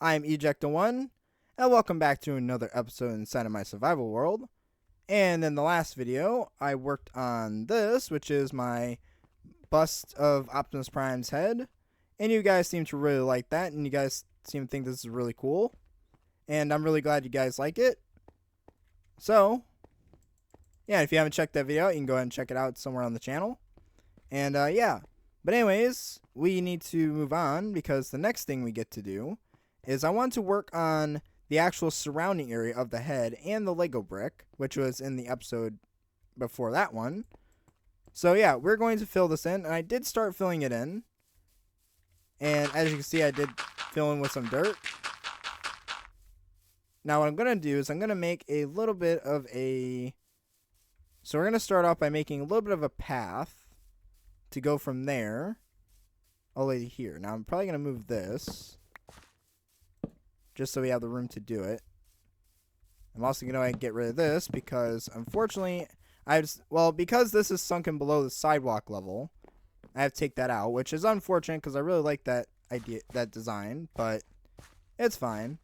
I'm Ejecta1, and welcome back to another episode inside of my survival world. And in the last video, I worked on this, which is my bust of Optimus Prime's head. And you guys seem to really like that, and you guys seem to think this is really cool. And I'm really glad you guys like it. So, yeah, if you haven't checked that video out, you can go ahead and check it out somewhere on the channel. And, yeah. But anyways, we need to move on, because the next thing we get to do is I want to work on the actual surrounding area of the head and the Lego brick, which was in the episode before that one. So yeah, we're going to fill this in, and I did start filling it in. And as you can see, I did fill in with some dirt. Now what I'm going to do is I'm going to make a little bit of a... So we're going to start off by making a little bit of a path to go from there all the way to here. Now I'm probably going to move this, just so we have the room to do it. I'm also going to get rid of this because, unfortunately, because this is sunken below the sidewalk level, I have to take that out, which is unfortunate because I really like that idea, that design, but it's fine.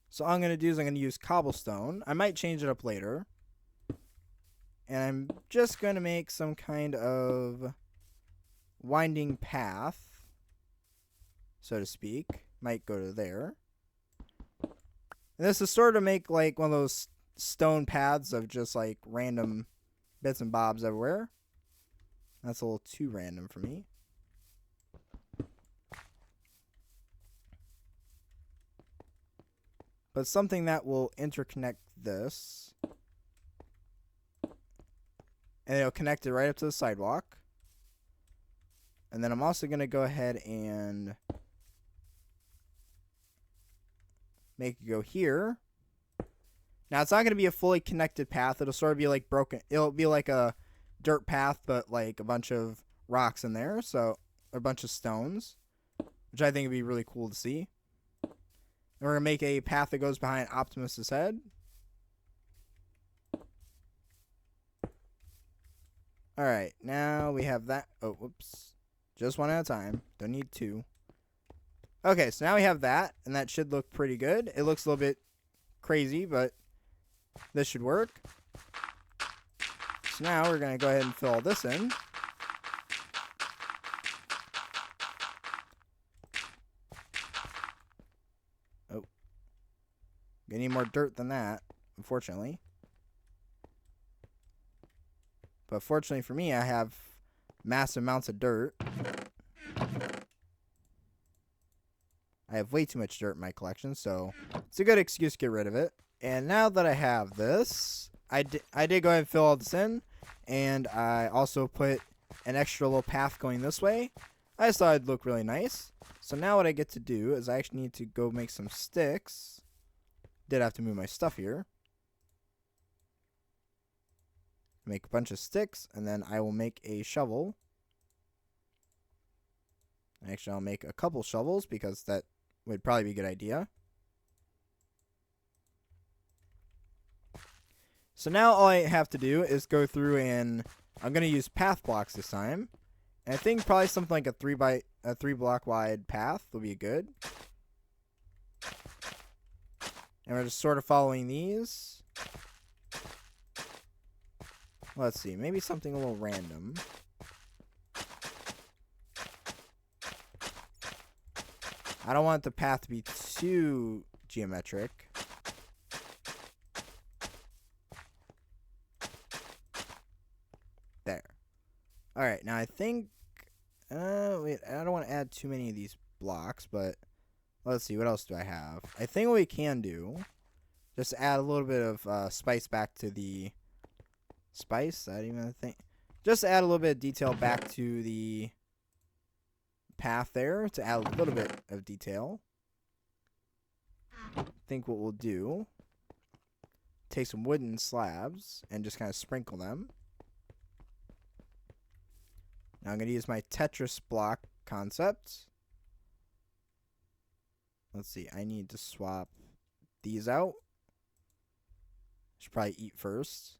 So all I'm going to do is I'm going to use cobblestone. I might change it up later. And I'm just going to make some kind of winding path, so to speak. Might go to there. And this is sort of make like one of those stone paths of just like random bits and bobs everywhere. That's a little too random for me. But something that will interconnect this. And it'll connect it right up to the sidewalk. And then I'm also going to go ahead and make it go here. Now, it's not going to be a fully connected path. It'll sort of be like broken. It'll be like a dirt path, but like a bunch of rocks in there. So, a bunch of stones, which I think would be really cool to see. And we're going to make a path that goes behind Optimus's head. Alright, now we have that. Oh, whoops. Just one at a time. Don't need two. Okay, so now we have that, and that should look pretty good. It looks a little bit crazy, but this should work. So now we're going to go ahead and fill all this in. Oh. Gonna need more dirt than that, unfortunately. But fortunately for me, I have massive amounts of dirt. I have way too much dirt in my collection, so it's a good excuse to get rid of it. And now that I have this, I did go ahead and fill all this in. And I also put an extra little path going this way. I just thought it'd look really nice. So now what I get to do is I actually need to go make some sticks. Did have to move my stuff here. Make a bunch of sticks, and then I will make a shovel. Actually, I'll make a couple shovels because that would probably be a good idea. So now all I have to do is go through, and I'm going to use path blocks this time. And I think probably something like a 3 block wide path will be good. And we're just sort of following these. Let's see, maybe something a little random. I don't want the path to be too geometric. There. Alright, now I think... wait, I don't want to add too many of these blocks, but... Let's see, what else do I have? I think what we can do... Just add a little bit of spice back to the... Spice? I didn't even think. Just add a little bit of detail back to the path there to add a little bit of detail. I think what we'll do, take some wooden slabs and just kind of sprinkle them. Now I'm going to use my Tetris block concept. Let's see, I need to swap these out. Should probably eat first.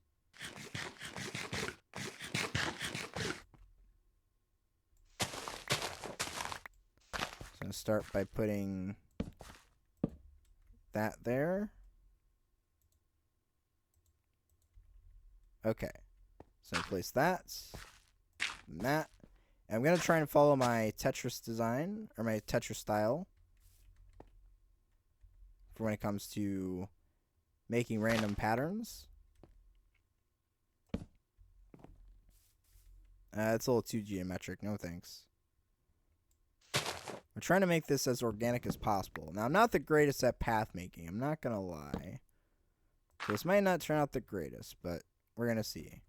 So gonna start by putting that there. Okay, so place that and that. And I'm gonna try and follow my Tetris design, or my Tetris style, for when it comes to making random patterns. It's a little too geometric, no thanks. I'm trying to make this as organic as possible. Now, I'm not the greatest at path making, I'm not gonna lie. This might not turn out the greatest, but we're gonna see.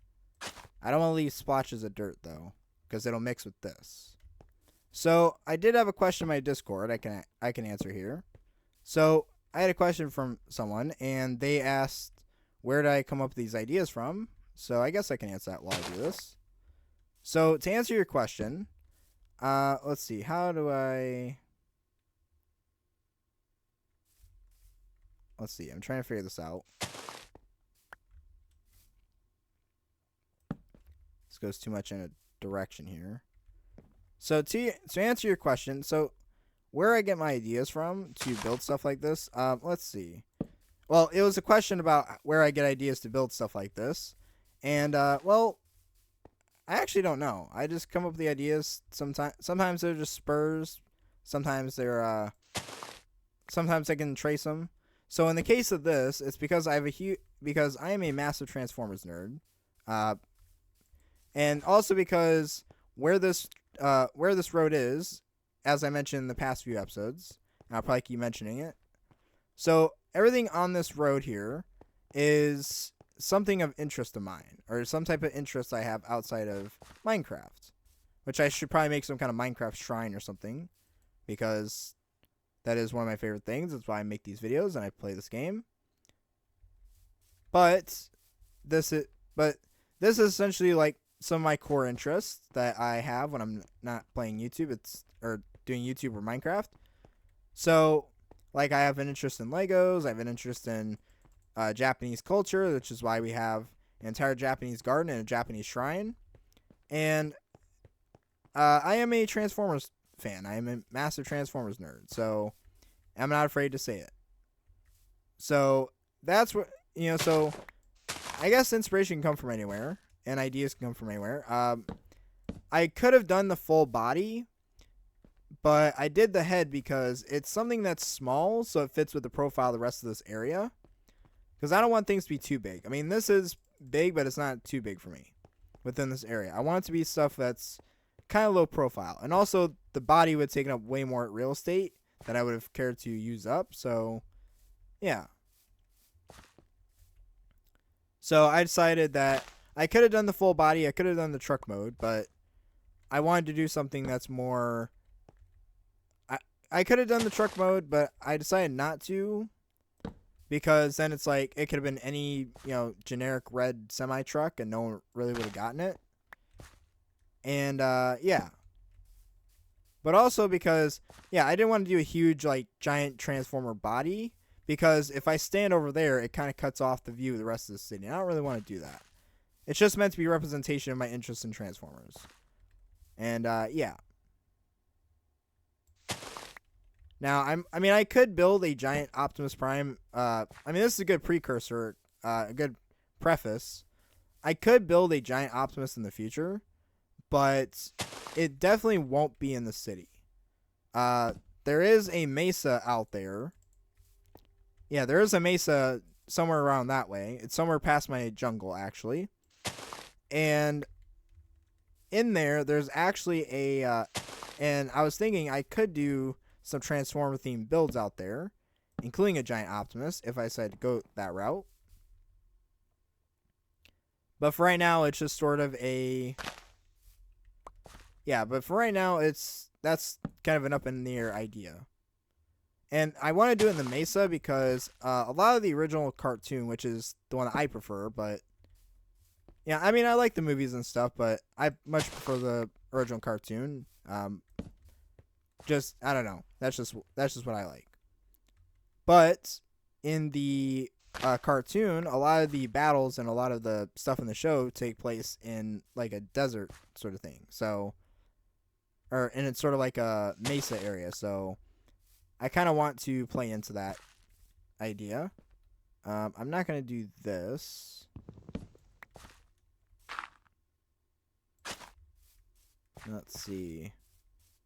I don't want to leave splotches of dirt, though, because it'll mix with this. So, I did have a question in my Discord I can answer here. So, I had a question from someone, and they asked, where did I come up with these ideas from? So, I guess I can answer that while I do this. So, to answer your question, let's see, how do I... Let's see, I'm trying to figure this out. This goes too much in a direction here. So, to answer your question, so where I get my ideas from to build stuff like this, let's see. Well, it was a question about where I get ideas to build stuff like this. And, well, I actually don't know. I just come up with the ideas. Sometimes they're just spurs. Sometimes they're, sometimes I can trace them. So in the case of this, it's because I am a massive Transformers nerd. And also because where this road is, as I mentioned in the past few episodes, and I'll probably keep mentioning it. So everything on this road here is something of interest of mine, or some type of interest I have outside of Minecraft, which I should probably make some kind of Minecraft shrine or something, because that is one of my favorite things. That's why I make these videos and I play this game. But this is essentially like some of my core interests that I have when I'm not playing YouTube, or doing YouTube or Minecraft. So, like, I have an interest in Legos. I have an interest in Japanese culture, which is why we have an entire Japanese garden and a Japanese shrine. And I am a Transformers fan. I am a massive Transformers nerd. So, I'm not afraid to say it. So, that's what, so I guess inspiration can come from anywhere, and ideas can come from anywhere. I could have done the full body, but I did the head because it's something that's small, so it fits with the profile of the rest of this area. Because I don't want things to be too big. I mean, this is big, but it's not too big for me within this area. I want it to be stuff that's kind of low profile. And also, the body would have taken up way more real estate than I would have cared to use up. So, yeah. So, I decided that I could have done the full body. I could have done the truck mode, but I wanted to do something that's more... I could have done the truck mode, but I decided not to, because then it's like it could have been any, generic red semi-truck and no one really would have gotten it. And, yeah. But also because, I didn't want to do a huge, giant Transformer body, because if I stand over there, it kind of cuts off the view of the rest of the city. I don't really want to do that. It's just meant to be a representation of my interest in Transformers. And, yeah. Now, I could build a giant Optimus Prime. This is a good precursor, a good preface. I could build a giant Optimus in the future, but it definitely won't be in the city. There is a mesa out there. Yeah, there is a mesa somewhere around that way. It's somewhere past my jungle, actually. And in there's actually and I was thinking I could do some Transformer themed builds out there, including a giant Optimus if I decided to go that route. But for right now, it's just sort of a... Yeah, but for right now, that's kind of an up in the air idea. And I want to do it in the Mesa because a lot of the original cartoon, which is the one that I prefer, but... Yeah, I like the movies and stuff, but I much prefer the original cartoon. I don't know. That's just what I like. But in the cartoon, a lot of the battles and a lot of the stuff in the show take place in like a desert sort of thing. So and it's sort of like a mesa area. So I kind of want to play into that idea. I'm not going to do this. Let's see.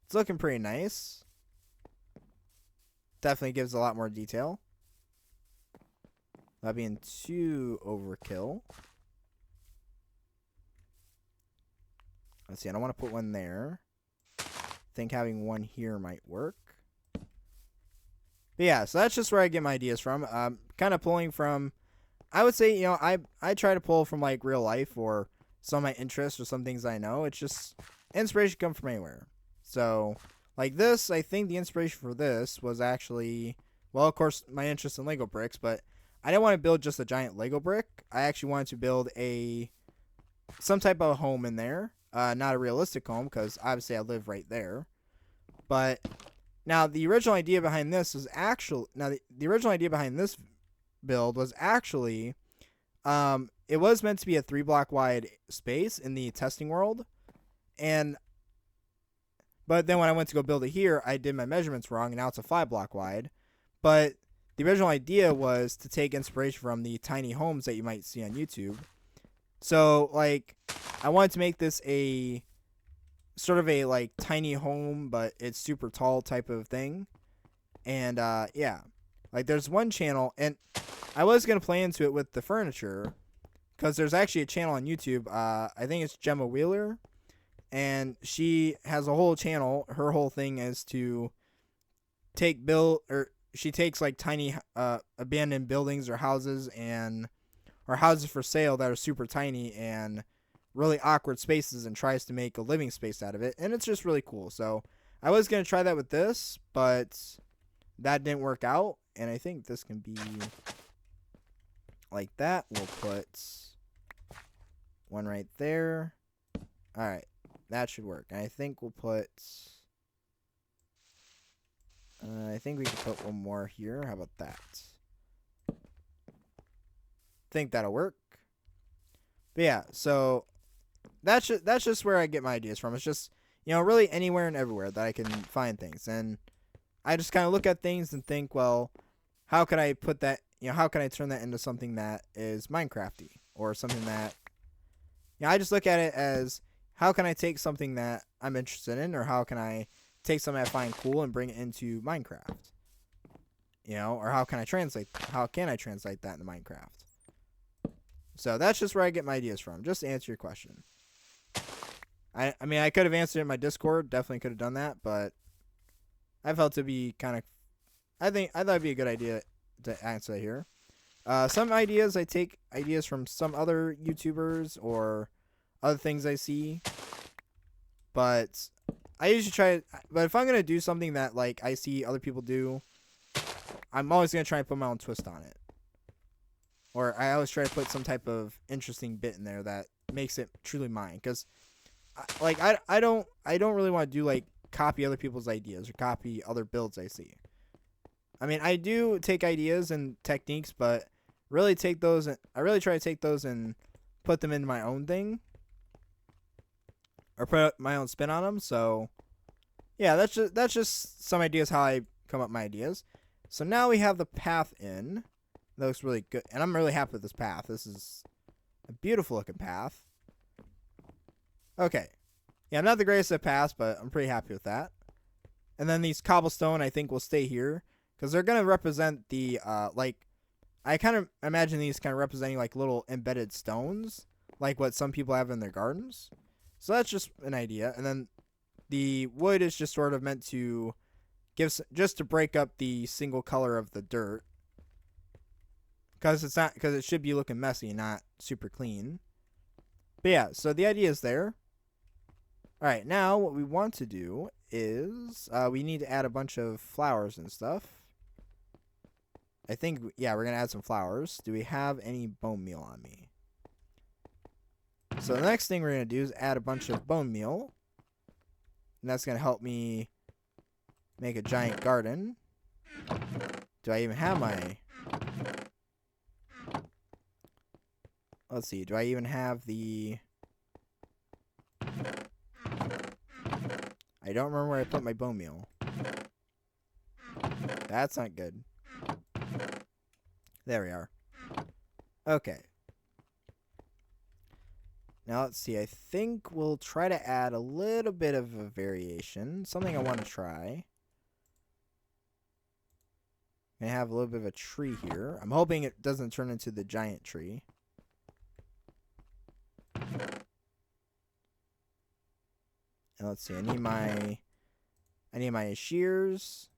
It's looking pretty nice. Definitely gives a lot more detail. Not being too overkill. Let's see, I don't want to put one there. I think having one here might work. But yeah, so that's just where I get my ideas from. Kind of pulling from, I would say, I try to pull from like real life or some of my interests or some things I know. It's just inspiration comes from anywhere. So like this, I think the inspiration for this was actually, well, of course, my interest in Lego bricks, but I didn't want to build just a giant Lego brick. I actually wanted to build some type of home in there. Not a realistic home because obviously I live right there. But now the original idea behind this was the original idea behind this build was actually it was meant to be a 3-block wide space in the testing world. But then when I went to go build it here, I did my measurements wrong and now it's a 5-block wide. But the original idea was to take inspiration from the tiny homes that you might see on YouTube. So, like, I wanted to make this a sort of a, like, tiny home, but it's super tall type of thing. And, yeah. Like, there's one channel, and I was going to play into it with the furniture, because there's actually a channel on YouTube, I think it's Gemma Wheeler, and she has a whole channel. Her whole thing is to she takes, like, tiny, abandoned buildings or houses or houses for sale that are super tiny and really awkward spaces and tries to make a living space out of it. And it's just really cool. So I was going to try that with this, but that didn't work out. And I think this can be like that. We'll put one right there. All right. That should work. And I think we'll put... I think we can put one more here. How about that? Think that'll work. But yeah, so that's just where I get my ideas from. It's just, really anywhere and everywhere that I can find things. And I just kind of look at things and think, well, how could I put that, how can I turn that into something that is Minecrafty or something that, I just look at it as how can I take something that I'm interested in, or how can I take something I find cool and bring it into Minecraft? Or how can I translate that into Minecraft? So that's just where I get my ideas from, just to answer your question. I mean, I could have answered it in my Discord, definitely could have done that, but I felt to be kind of, I thought it'd be a good idea to answer that here. Some ideas, I take ideas from some other YouTubers or other things I see, but I usually try, but if I'm going to do something that, like, I see other people do, I'm always going to try and put my own twist on it. Or I always try to put some type of interesting bit in there that makes it truly mine. Because, I don't really want to do, like, copy other people's ideas or copy other builds I see. I mean, I do take ideas and techniques, but I really try to take those and put them into my own thing. Or put my own spin on them. So, yeah, that's just some ideas how I come up with my ideas. So now we have the path in. That looks really good. And I'm really happy with this path. This is a beautiful looking path. Okay. Yeah, I'm not the greatest at paths, but I'm pretty happy with that. And then these cobblestone, I think, will stay here. Because they're going to represent the, I kind of imagine these kind of representing, like, little embedded stones. Like what some people have in their gardens. So that's just an idea. And then the wood is just sort of meant to just to break up the single color of the dirt. Because it should be looking messy, not super clean. But yeah, so the idea is there. Alright, now what we want to do is we need to add a bunch of flowers and stuff. I think, yeah, we're going to add some flowers. Do we have any bone meal on me? So the next thing we're going to do is add a bunch of bone meal. And that's going to help me make a giant garden. Do I even have my... Let's see, do I even have the... I don't remember where I put my bone meal. That's not good. There we are. Okay. Now let's see. I think we'll try to add a little bit of a variation. Something I want to try. I have a little bit of a tree here. I'm hoping it doesn't turn into the giant tree. And let's see. I need my shears.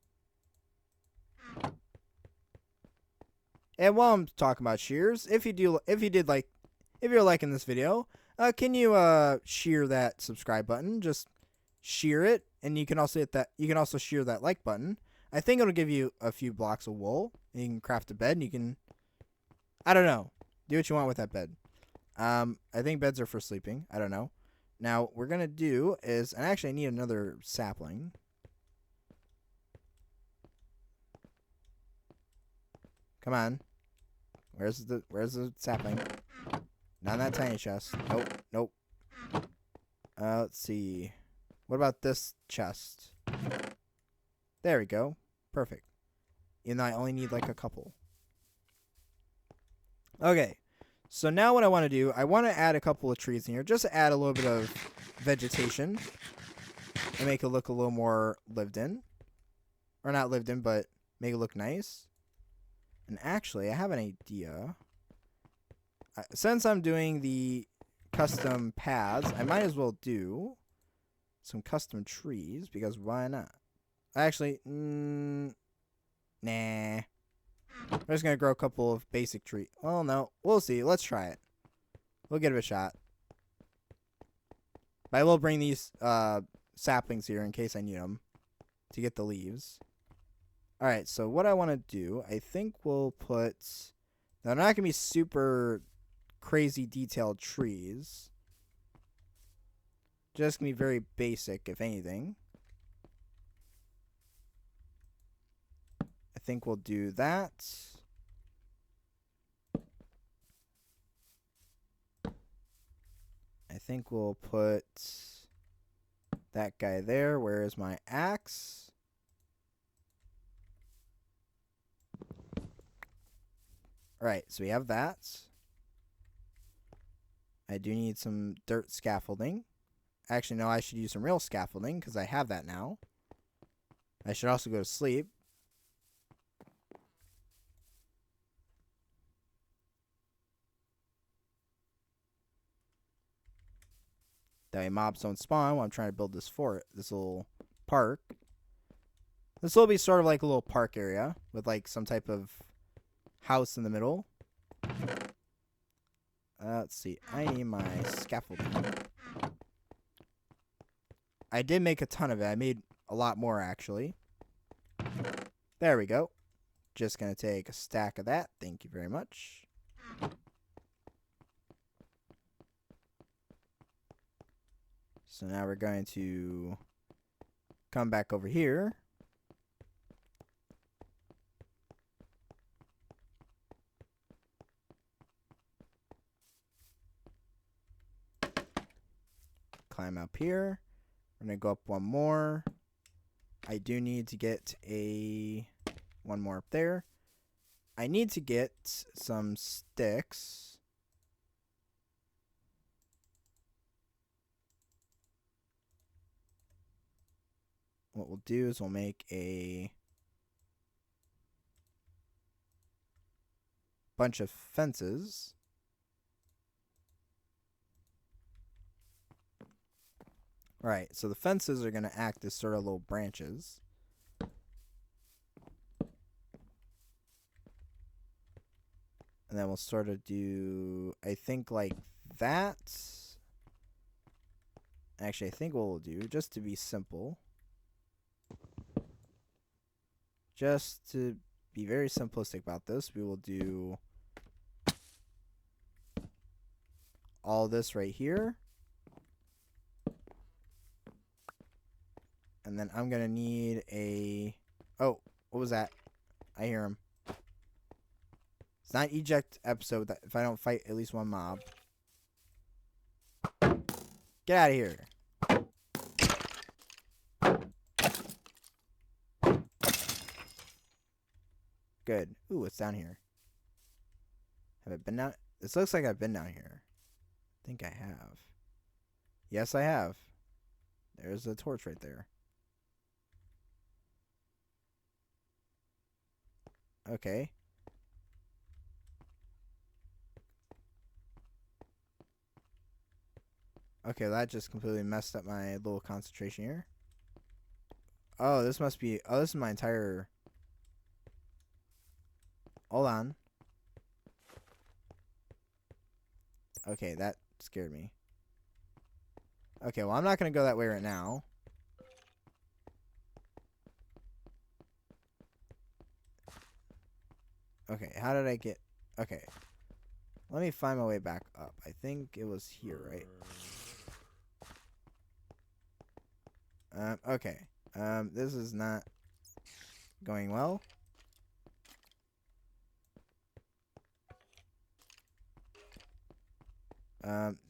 And while I'm talking about shears, if you're liking this video, can you shear that subscribe button? Just shear it, and you can also hit that. You can also shear that like button. I think it'll give you a few blocks of wool. And you can craft a bed, and you can, I don't know, do what you want with that bed. I think beds are for sleeping. I don't know. Now, what we're going to do is, and actually I need another sapling. Come on. Where's the sapling? Not in that tiny chest. Nope. Let's see. What about this chest? There we go. Perfect. And I only need like a couple. Okay. So now what I want to do, I want to add a couple of trees in here. Just to add a little bit of vegetation. And make it look a little more lived in. Or not lived in, but make it look nice. And actually, I have an idea. Since I'm doing the custom paths, I might as well do some custom trees. Because why not? Actually, nah. I'm just going to grow a couple of basic trees. Well, no. We'll see. Let's try it. We'll give it a shot. But I will bring these saplings here in case I need them to get the leaves. Alright, so what I want to do, I think we'll put... Now, they're not going to be super crazy detailed trees. Just going to be very basic, if anything. I think we'll do that. I think we'll put that guy there. Where is my axe? Alright, so we have that. I do need some dirt scaffolding. Actually, no, I should use some real scaffolding because I have that now. I should also go to sleep. That way mobs don't spawn while I'm trying to build this fort, this little park. This will be sort of like a little park area with like some type of house in the middle. Let's see. I need my scaffolding. I did make a ton of it. I made a lot more, actually. There we go. Just going to take a stack of that. Thank you very much. So now we're going to come back over here. Climb up here. We're going to go up one more. I do need to get one more up there. I need to get some sticks. What we'll do is we'll make a bunch of fences. Alright, so the fences are going to act as sort of little branches. And then we'll sort of do, I think, like that. Actually, I think what we'll do, just to be simple, just to be very simplistic about this, we will do all this right here. And then I'm going to need a... Oh, what was that? I hear him. It's not eject episode that if I don't fight at least one mob. Get out of here. Good. Ooh, what's down here? Have I been down? This looks like I've been down here. I think I have. Yes, I have. There's a torch right there. Okay. Okay, that just completely messed up my little concentration here. Oh, this must be... Oh, this is my entire... Hold on. Okay, that scared me. Okay, well, I'm not going to go that way right now. Okay, how did I get... Okay. Let me find my way back up. I think it was here, right? Okay. This is not going well.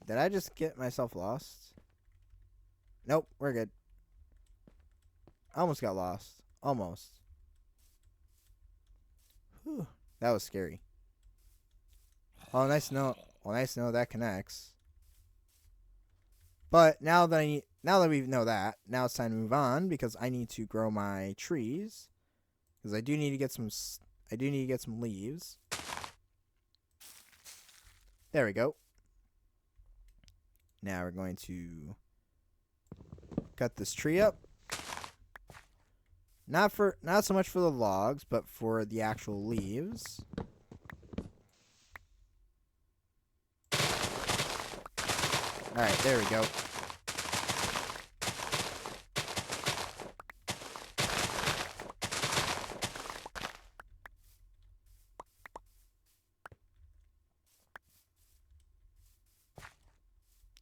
Did I just get myself lost? Nope, we're good. I almost got lost. Almost. Whew, that was scary. Oh, nice to know. Well, nice to know that connects. But now that we know that, now it's time to move on because I need to grow my trees because I do need to get some leaves. There we go. Now we're going to cut this tree up. Not so much for the logs, but for the actual leaves. Alright, there we go.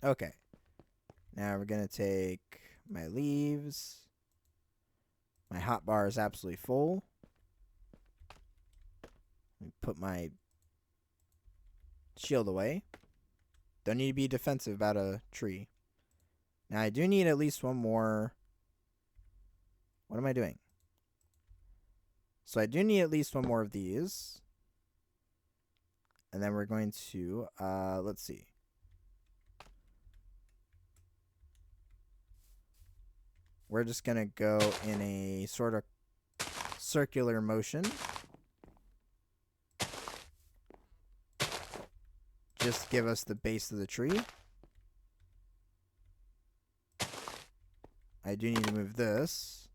Okay. Now we're going to take my leaves. My hotbar is absolutely full. Let me put my shield away. Don't need to be defensive about a tree. Now I do need at least one more. What am I doing? So I do need at least one more of these. And then we're going to, let's see. We're just going to go in a sort of circular motion. Just give us the base of the tree. I do need to move this.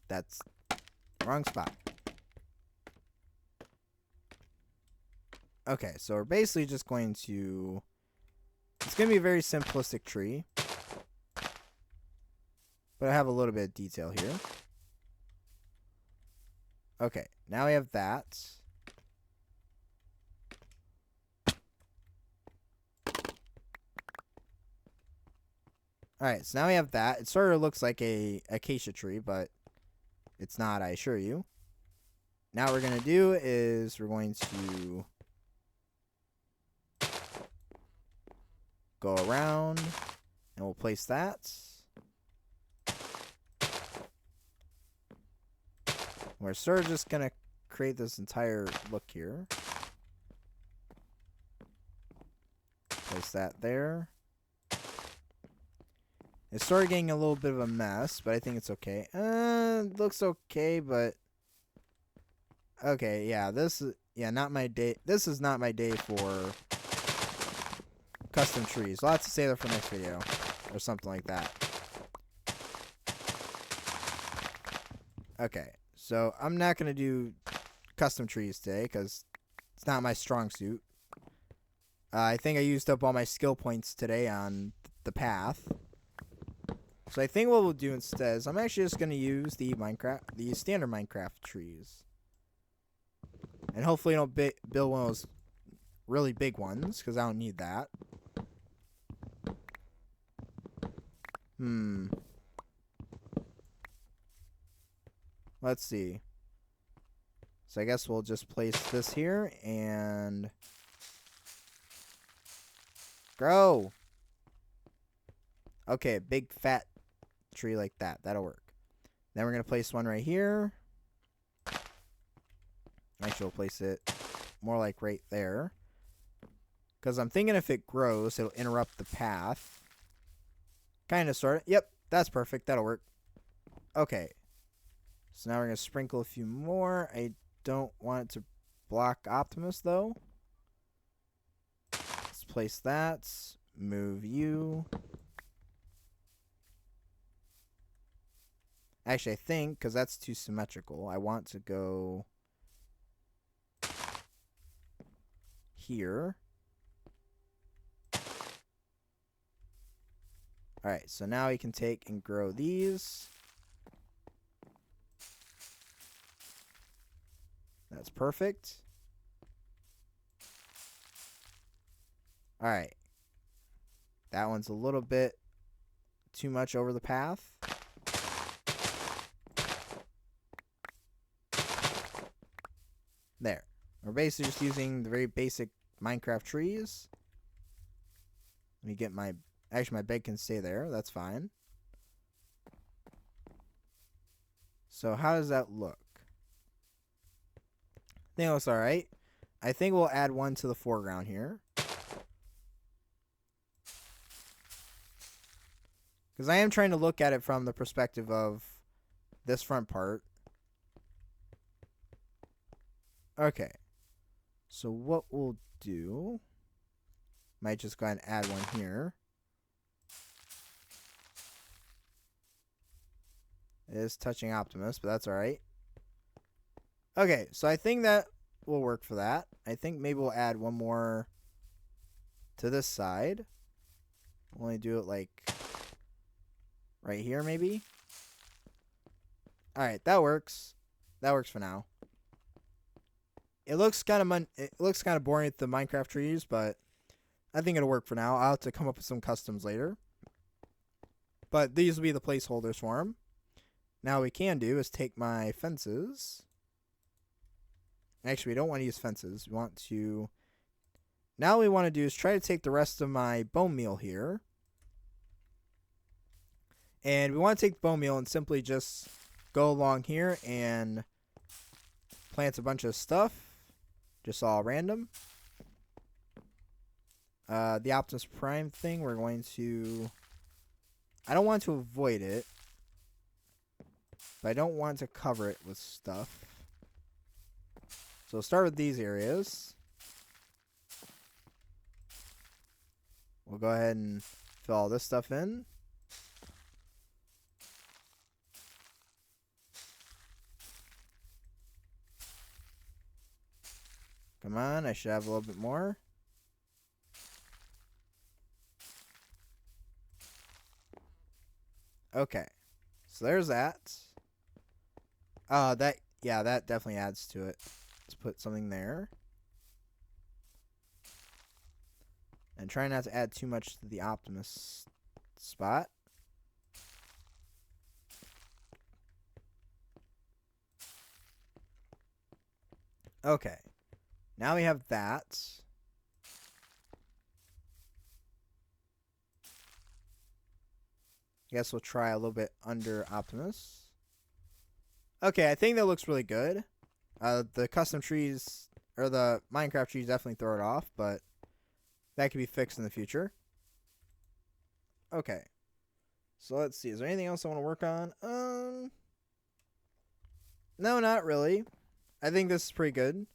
That's the wrong spot. Okay, so we're basically just going to... It's going to be a very simplistic tree. But I have a little bit of detail here. Okay, now we have that. Alright, so now we have that. It sort of looks like a acacia tree, but it's not, I assure you. Now what we're going to do is we're going to go around and we'll place that. We're sort of just going to create this entire look here. Place that there. It's sort of getting a little bit of a mess, but I think it's okay. It looks okay, but... Okay, yeah, this is... Yeah, not my day. This is not my day for custom trees. I'll have to save that for next video. Or something like that. Okay, so I'm not going to do custom trees today, because it's not my strong suit. I think I used up all my skill points today on the path. So I think what we'll do instead is I'm actually just going to use the standard Minecraft trees. And hopefully I don't build one of those really big ones, because I don't need that. Let's see. So I guess we'll just place this here, and... Grow. Okay, a big fat tree like that. That'll work. Then we're going to place one right here. Actually, we'll place it more like right there. Because I'm thinking if it grows, it'll interrupt the path. Kind of, sort of. Yep, that's perfect. That'll work. Okay. So now we're going to sprinkle a few more. I don't want it to block Optimus, though. Let's place that. Move you. Actually, I think, because that's too symmetrical, I want to go here. Alright, so now we can take and grow these. That's perfect. Alright. That one's a little bit too much over the path. There. We're basically just using the very basic Minecraft trees. Let me get my... Actually, my bed can stay there. That's fine. So how does that look? I think it looks alright. I think we'll add one to the foreground here. Because I am trying to look at it from the perspective of this front part. Okay. So what we'll do... Might just go ahead and add one here. It is touching Optimus, but that's alright. Okay, so I think that will work for that. I think maybe we'll add one more to this side. We'll only do it like right here, maybe. Alright, that works. That works for now. It looks kind of boring with the Minecraft trees, but I think it'll work for now. I'll have to come up with some customs later. But these will be the placeholders for them. Now what we can do is take my fences. Actually, we don't want to use fences. We want to... Now what we want to do is try to take the rest of my bone meal here. And we want to take the bone meal and simply just go along here and plant a bunch of stuff. Just all random. The Optimus Prime thing, we're going to... I don't want to avoid it. But I don't want to cover it with stuff. So we'll start with these areas. We'll go ahead and fill all this stuff in. Come on, I should have a little bit more. Okay. So there's that. That definitely adds to it. Let's put something there. And try not to add too much to the Optimus spot. Okay. Now we have that. I guess we'll try a little bit under Optimus. Okay, I think that looks really good. The custom trees, or the Minecraft trees definitely throw it off, but that could be fixed in the future. Okay. So let's see. Is there anything else I want to work on? No, not really. I think this is pretty good.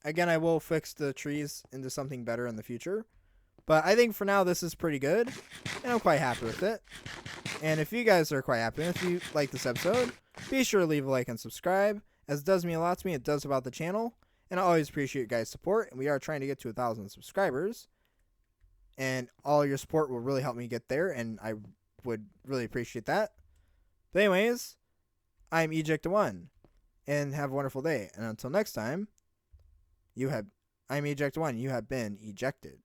Again, I will fix the trees into something better in the future. But I think for now, this is pretty good. And I'm quite happy with it. And if you guys are quite happy, if you like this episode, be sure to leave a like and subscribe. As it does mean a lot to me, it does about the channel. And I always appreciate you guys' support. And we are trying to get to 1,000 subscribers. And all your support will really help me get there. And I would really appreciate that. But anyways, I'm Eject1. And have a wonderful day. And until next time, I'm Eject1. You have been ejected.